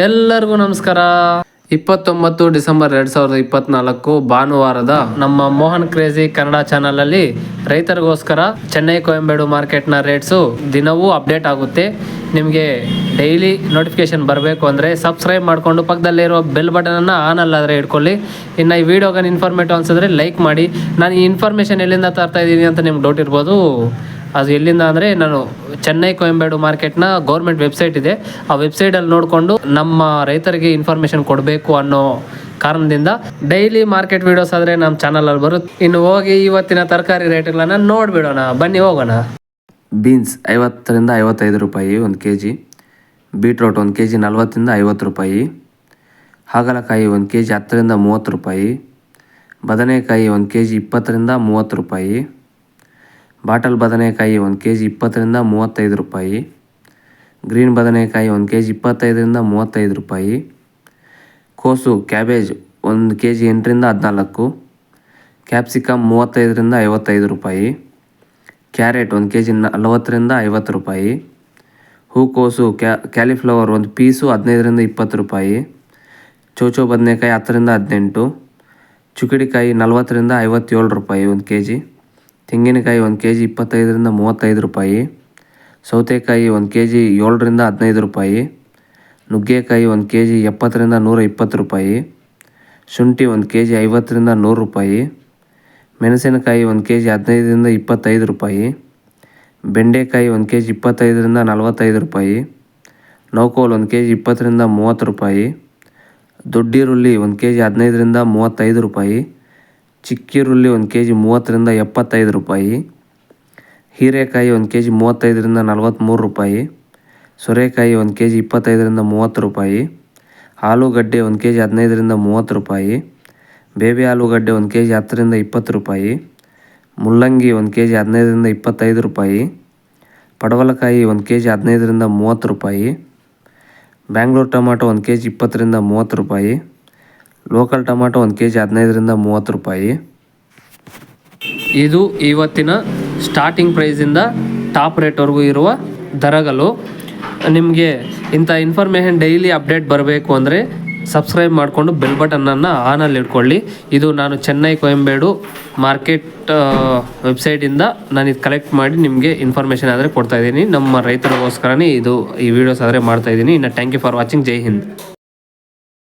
ಎಲ್ಲರಿಗೂ ನಮಸ್ಕಾರ. 29 ಡಿಸೆಂಬರ್ 2024 ಭಾನುವಾರದ ನಮ್ಮ ಮೋಹನ್ ಕ್ರೇಜಿ ಕನ್ನಡ ಚಾನಲಲ್ಲಿ ರೈತರಿಗೋಸ್ಕರ ಚೆನ್ನೈ ಕೊಯಂಬೇಡು ಮಾರ್ಕೆಟ್ನ ರೇಟ್ಸು ದಿನವೂ ಅಪ್ಡೇಟ್ ಆಗುತ್ತೆ. ನಿಮಗೆ ಡೈಲಿ ನೋಟಿಫಿಕೇಶನ್ ಬರಬೇಕು ಅಂದರೆ ಸಬ್ಸ್ಕ್ರೈಬ್ ಮಾಡಿಕೊಂಡು ಪಕ್ಕದಲ್ಲಿರೋ ಬೆಲ್ ಬಟನನ್ನು ಆನ್ ಅಲ್ಲಾದರೆ ಇಟ್ಕೊಳ್ಳಿ. ಇನ್ನು ಈ ವಿಡಿಯೋಗೆ ಇನ್ಫಾರ್ಮೇಟಿವ್ ಅನಿಸಿದ್ರೆ ಲೈಕ್ ಮಾಡಿ. ನಾನು ಈ ಇನ್ಫಾರ್ಮೇಷನ್ ಎಲ್ಲಿಂದ ತರ್ತಾ ಇದ್ದೀನಿ ಅಂತ ನಿಮ್ಗೆ ಡೌಟ್ ಇರ್ಬೋದು. ಅದು ಎಲ್ಲಿಂದ ಅಂದರೆ ನಾನು ಚೆನ್ನೈ ಕೊಯಂಬೇಡು ಮಾರ್ಕೆಟ್ನ ಗೌರ್ಮೆಂಟ್ ವೆಬ್ಸೈಟ್ ಇದೆ, ಆ ವೆಬ್ಸೈಟಲ್ಲಿ ನೋಡಿಕೊಂಡು ನಮ್ಮ ರೈತರಿಗೆ ಇನ್ಫಾರ್ಮೇಷನ್ ಕೊಡಬೇಕು ಅನ್ನೋ ಕಾರಣದಿಂದ ಡೈಲಿ ಮಾರ್ಕೆಟ್ ವೀಡಿಯೋಸ್ ಆದರೆ ನಮ್ಮ ಚಾನಲಲ್ಲಿ ಬರುತ್ತೆ. ಇನ್ನು ಹೋಗಿ ಇವತ್ತಿನ ತರಕಾರಿ ರೇಟ್ಗಳನ್ನು ನೋಡಿಬಿಡೋಣ, ಬನ್ನಿ ಹೋಗೋಣ. ಬೀನ್ಸ್ 50ರಿಂದ 55 ರೂಪಾಯಿ 1 kg, ಬೀಟ್ರೋಟ್ 1 kg 40ರಿಂದ 50 ರೂಪಾಯಿ, ಹಾಗಲಕಾಯಿ 1 kg 10ರಿಂದ 30 ರೂಪಾಯಿ, ಬದನೆಕಾಯಿ 1 kg 20ರಿಂದ 30 ರೂಪಾಯಿ, ಬಾಟಲ್ ಬದನೆಕಾಯಿ 1 kg 20ರಿಂದ 35 ರೂಪಾಯಿ, ಗ್ರೀನ್ ಬದನೆಕಾಯಿ 1 kg 25ರಿಂದ 35 ರೂಪಾಯಿ, ಕೋಸು ಕ್ಯಾಬೇಜ್ 1 kg 8ರಿಂದ 14, ಕ್ಯಾಪ್ಸಿಕಮ್ 35ರಿಂದ 55 ರೂಪಾಯಿ, ಕ್ಯಾರೆಟ್ 1 kg 40ರಿಂದ 50 ರೂಪಾಯಿ, ಹೂಕೋಸು ಕ್ಯಾಲಿಫ್ಲವರ್ 1 ಪೀಸು 15ರಿಂದ 20 ರೂಪಾಯಿ, ಚೋಚೋ ಬದನೆಕಾಯಿ 10ರಿಂದ 18, ಚುಕ್ಕಡಿಕಾಯಿ 40ರಿಂದ 57 ರೂಪಾಯಿ 1 kg, ತೆಂಗಿನಕಾಯಿ 1 kg 25ರಿಂದ 35 ರೂಪಾಯಿ, ಸೌತೆಕಾಯಿ 1 kg 7ರಿಂದ 15 ರೂಪಾಯಿ, ನುಗ್ಗೆಕಾಯಿ 1 kg 70ರಿಂದ 120 ರೂಪಾಯಿ, ಶುಂಠಿ 1 kg 50ರಿಂದ 100 ರೂಪಾಯಿ, ಮೆಣಸಿನಕಾಯಿ 1 kg 15ರಿಂದ 25 ರೂಪಾಯಿ, ಬೆಂಡೆಕಾಯಿ 1 kg 25ರಿಂದ 45 ರೂಪಾಯಿ, ನೌಕೋಲ್ 1 kg 20ರಿಂದ 30 ರೂಪಾಯಿ, ದೊಡ್ಡೀರುಳ್ಳಿ 1 kg 15ರಿಂದ 35 ರೂಪಾಯಿ, ಚಿಕ್ಕೀರುಳ್ಳಿ 1 kg 30ರಿಂದ 75 ರೂಪಾಯಿ, ಹೀರೆಕಾಯಿ 1 kg 35ರಿಂದ 43 ರೂಪಾಯಿ, ಸೋರೆಕಾಯಿ 1 kg 25ರಿಂದ 30 ರೂಪಾಯಿ, ಆಲೂಗಡ್ಡೆ 1 kg 15ರಿಂದ 30 ರೂಪಾಯಿ, ಬೇಬಿ ಆಲೂಗಡ್ಡೆ 1 kg 10ರಿಂದ 20 ರೂಪಾಯಿ, ಮುಲ್ಲಂಗಿ 1 kg 15ರಿಂದ 25 ರೂಪಾಯಿ, ಪಡವಲಕಾಯಿ 1 kg 15ರಿಂದ 30 ರೂಪಾಯಿ, ಬ್ಯಾಂಗ್ಳೂರು ಟೊಮಾಟೊ 1 kg 20ರಿಂದ 30 ರೂಪಾಯಿ, ಲೋಕಲ್ ಟೊಮಾಟೊ 1 kg 15ರಿಂದ 30 ರೂಪಾಯಿ. ಇದು ಇವತ್ತಿನ ಸ್ಟಾರ್ಟಿಂಗ್ ಪ್ರೈಸಿಂದ ಟಾಪ್ ರೇಟ್ವರೆಗೂ ಇರುವ ದರಗಳು. ನಿಮಗೆ ಇಂಥ ಇನ್ಫಾರ್ಮೇಷನ್ ಡೈಲಿ ಅಪ್ಡೇಟ್ ಬರಬೇಕು ಅಂದರೆ ಸಬ್ಸ್ಕ್ರೈಬ್ ಮಾಡಿಕೊಂಡು ಬೆಲ್ ಬಟನನ್ನು ಆನಲ್ಲಿ ಇಟ್ಕೊಳ್ಳಿ. ಇದು ನಾನು ಚೆನ್ನೈ ಕೊಯಂಬೇಡು ಮಾರ್ಕೆಟ್ ವೆಬ್ಸೈಟಿಂದ ನಾನು ಇದು ಕಲೆಕ್ಟ್ ಮಾಡಿ ನಿಮಗೆ ಇನ್ಫಾರ್ಮೇಷನ್ ಆದರೆ ಕೊಡ್ತಾಯಿದ್ದೀನಿ. ನಮ್ಮ ರೈತರಿಗೋಸ್ಕರನೇ ಈ ವಿಡಿಯೋಸ್ ಆದರೆ ಮಾಡ್ತಾಯಿದ್ದೀನಿ. ಇನ್ನು ಥ್ಯಾಂಕ್ ಯು ಫಾರ್ ವಾಚಿಂಗ್. ಜೈ ಹಿಂದ್.